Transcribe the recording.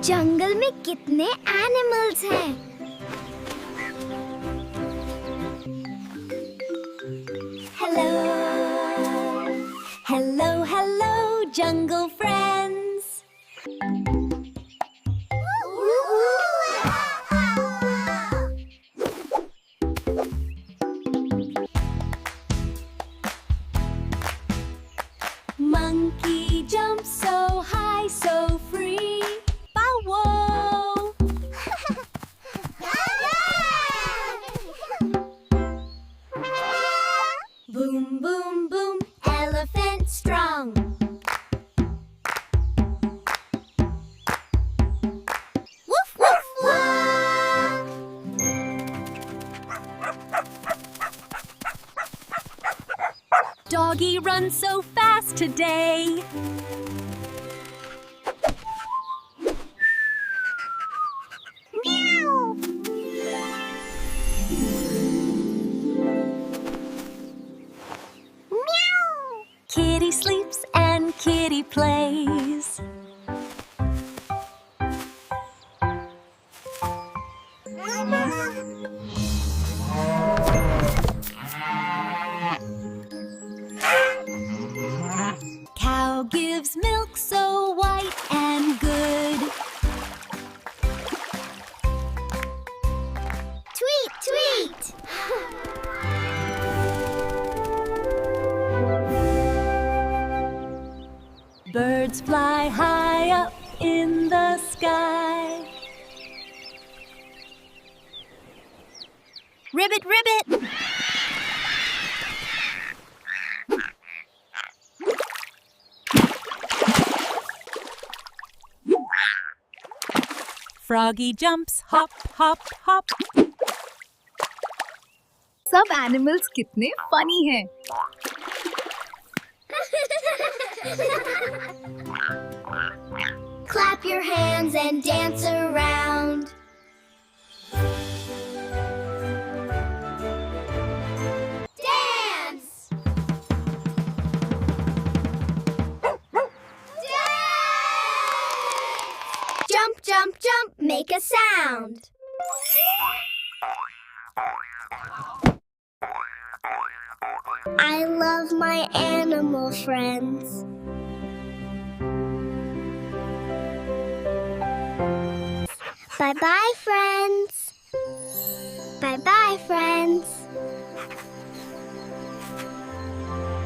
जंगल में कितने एनिमल्स हैं। Hello hello hello jungle friends. Monkey jumps so high, so free. Pawoo! Boom, boom, boom, elephant strong. Woof, woof, woof. Doggy runs so fast today. Meow. Meow. Kitty sleeps and kitty plays. Cow gives milk so white and good. Tweet, tweet! Birds fly high up in the sky. Ribbit, ribbit! Froggy jumps, hop, hop, hop. सब animals कितने funny हैं। Clap your hands and dance around. Dance! Dance! Jump, jump, jump, make a sound. I love my animal friends. Bye-bye, friends. Bye-bye, friends.